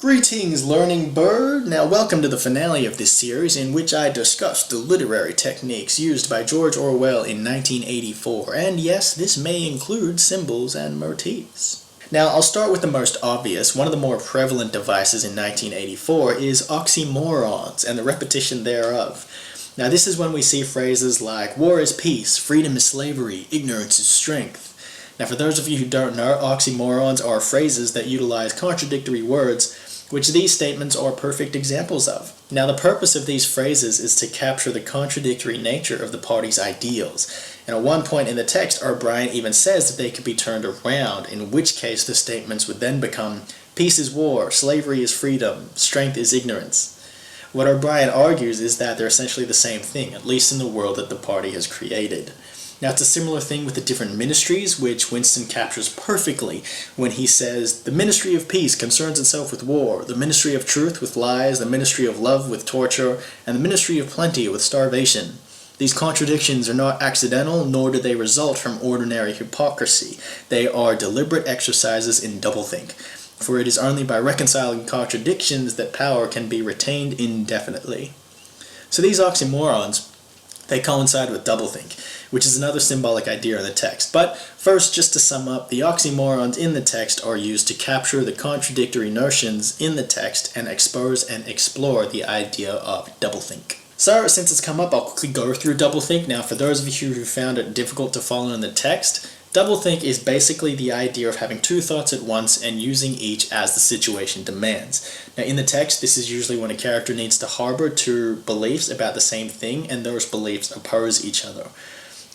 Greetings, learning bird! Now welcome to the finale of this series in which I discuss the literary techniques used by George Orwell in 1984, and yes, this may include symbols and motifs. Now I'll start with the most obvious. One of the more prevalent devices in 1984 is oxymorons and the repetition thereof. Now this is when we see phrases like war is peace, freedom is slavery, ignorance is strength. Now for those of you who don't know, oxymorons are phrases that utilize contradictory words, which these statements are perfect examples of. Now the purpose of these phrases is to capture the contradictory nature of the party's ideals. And at one point in the text, O'Brien even says that they could be turned around, in which case the statements would then become, peace is war, slavery is freedom, strength is ignorance. What O'Brien argues is that they're essentially the same thing, at least in the world that the party has created. Now it's a similar thing with the different ministries, which Winston captures perfectly when he says, the Ministry of Peace concerns itself with war, the Ministry of Truth with lies, the Ministry of Love with torture, and the Ministry of Plenty with starvation. These contradictions are not accidental, nor do they result from ordinary hypocrisy. They are deliberate exercises in doublethink. For it is only by reconciling contradictions that power can be retained indefinitely. So these oxymorons, they coincide with doublethink, which is another symbolic idea in the text. But first, just to sum up, the oxymorons in the text are used to capture the contradictory notions in the text and expose and explore the idea of doublethink. So, since it's come up, I'll quickly go through doublethink. Now, for those of you who found it difficult to follow in the text, doublethink is basically the idea of having two thoughts at once and using each as the situation demands. Now in the text, this is usually when a character needs to harbor two beliefs about the same thing and those beliefs oppose each other.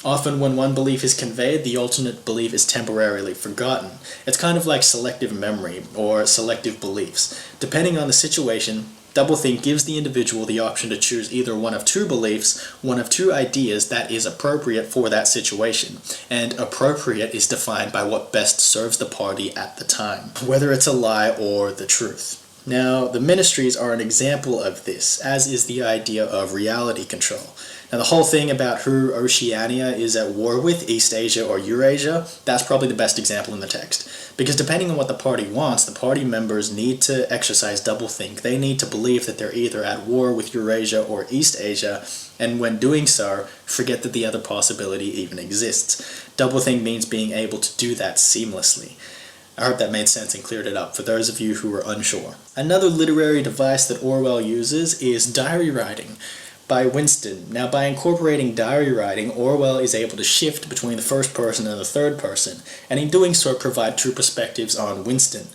Often when one belief is conveyed, the alternate belief is temporarily forgotten. It's kind of like selective memory or selective beliefs. Depending on the situation, doublethink gives the individual the option to choose either one of two beliefs, one of two ideas that is appropriate for that situation. And appropriate is defined by what best serves the party at the time, whether it's a lie or the truth. Now, the ministries are an example of this, as is the idea of reality control. Now, the whole thing about who Oceania is at war with, East Asia or Eurasia, that's probably the best example in the text. Because depending on what the party wants, the party members need to exercise doublethink. They need to believe that they're either at war with Eurasia or East Asia, and when doing so, forget that the other possibility even exists. Doublethink means being able to do that seamlessly. I hope that made sense and cleared it up for those of you who were unsure. Another literary device that Orwell uses is diary writing by Winston. Now, by incorporating diary writing, Orwell is able to shift between the first person and the third person, and in doing so provide two perspectives on Winston.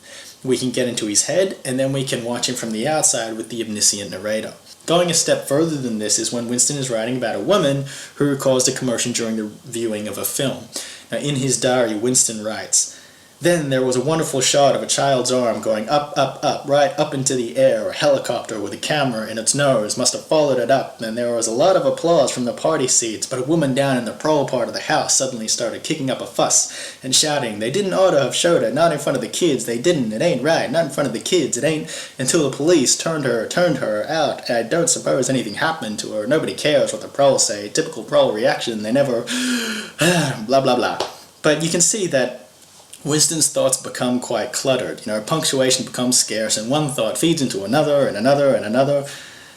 We can get into his head, and then we can watch him from the outside with the omniscient narrator. Going a step further than this is when Winston is writing about a woman who caused a commotion during the viewing of a film. Now, in his diary, Winston writes, then there was a wonderful shot of a child's arm going up, up, up, right up into the air. A helicopter with a camera in its nose must have followed it up, and there was a lot of applause from the party seats, but a woman down in the prowl part of the house suddenly started kicking up a fuss and shouting, they didn't ought to have showed it, not in front of the kids, they didn't, it ain't right, not in front of the kids, it ain't, until the police turned her out. I don't suppose anything happened to her, nobody cares what the prowl say, typical prowl reaction, they never, blah blah blah. But you can see that Winston's thoughts become quite cluttered. Punctuation becomes scarce, and one thought feeds into another, and another, and another.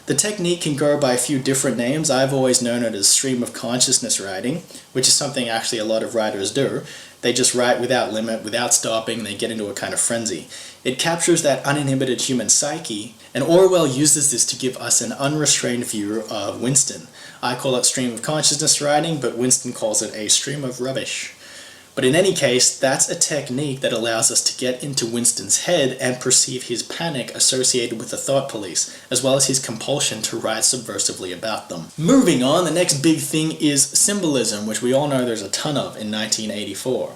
The technique can go by a few different names. I've always known it as stream of consciousness writing, which is something actually a lot of writers do. They just write without limit, without stopping, they get into a kind of frenzy. It captures that uninhibited human psyche, and Orwell uses this to give us an unrestrained view of Winston. I call it stream of consciousness writing, but Winston calls it a stream of rubbish. But in any case, that's a technique that allows us to get into Winston's head and perceive his panic associated with the thought police, as well as his compulsion to write subversively about them. Moving on, the next big thing is symbolism, which we all know there's a ton of in 1984.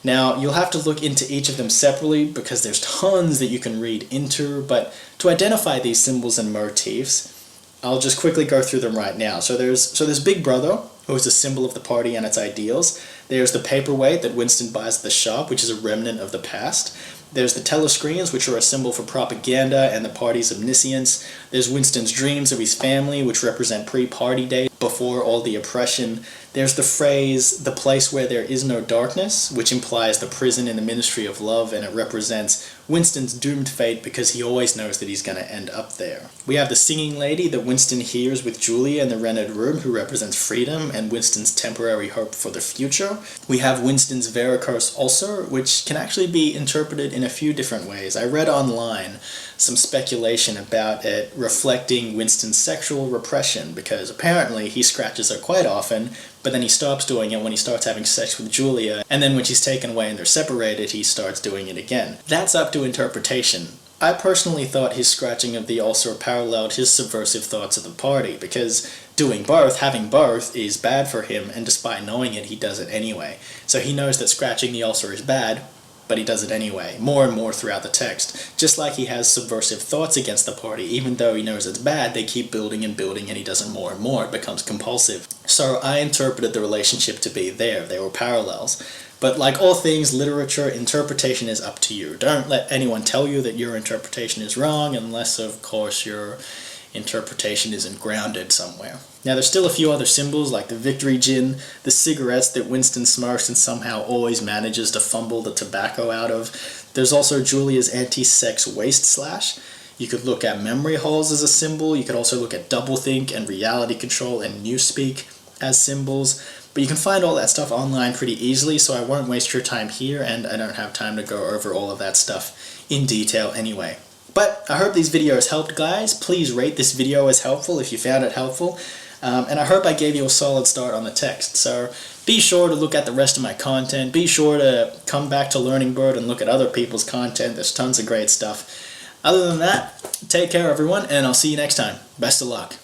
Now, you'll have to look into each of them separately because there's tons that you can read into, but to identify these symbols and motifs, I'll just quickly go through them right now. So there's Big Brother, who is a symbol of the party and its ideals. There's the paperweight that Winston buys at the shop, which is a remnant of the past. There's the telescreens, which are a symbol for propaganda and the party's omniscience. There's Winston's dreams of his family, which represent pre-party days. before all the oppression. There's the phrase, the place where there is no darkness, which implies the prison in the Ministry of Love, and it represents Winston's doomed fate because he always knows that he's going to end up there. We have the singing lady that Winston hears with Julia in the rented room, who represents freedom and Winston's temporary hope for the future. We have Winston's varicose ulcer, which can actually be interpreted in a few different ways. I read online some speculation about it reflecting Winston's sexual repression, because apparently he scratches her quite often, but then he stops doing it when he starts having sex with Julia, and then when she's taken away and they're separated, he starts doing it again. That's up to interpretation. I personally thought his scratching of the ulcer paralleled his subversive thoughts of the party, because having both, is bad for him, and despite knowing it, he does it anyway. So he knows that scratching the ulcer is bad, but he does it anyway, more and more throughout the text. Just like he has subversive thoughts against the party, even though he knows it's bad, they keep building and building, and he does it more and more. It becomes compulsive. So I interpreted the relationship to be there. They were parallels. But like all things literature, interpretation is up to you. Don't let anyone tell you that your interpretation is wrong, unless, of course, your interpretation isn't grounded somewhere. Now, there's still a few other symbols, like the victory gin, the cigarettes that Winston smokes and somehow always manages to fumble the tobacco out of. There's also Julia's anti-sex waist slash. You could look at memory holes as a symbol. You could also look at doublethink and reality control and newspeak as symbols. But you can find all that stuff online pretty easily, so I won't waste your time here, and I don't have time to go over all of that stuff in detail anyway. But I hope these videos helped, guys. Please rate this video as helpful if you found it helpful. And I hope I gave you a solid start on the text. So be sure to look at the rest of my content. Be sure to come back to Learning Bird and look at other people's content. There's tons of great stuff. Other than that, take care, everyone, and I'll see you next time. Best of luck.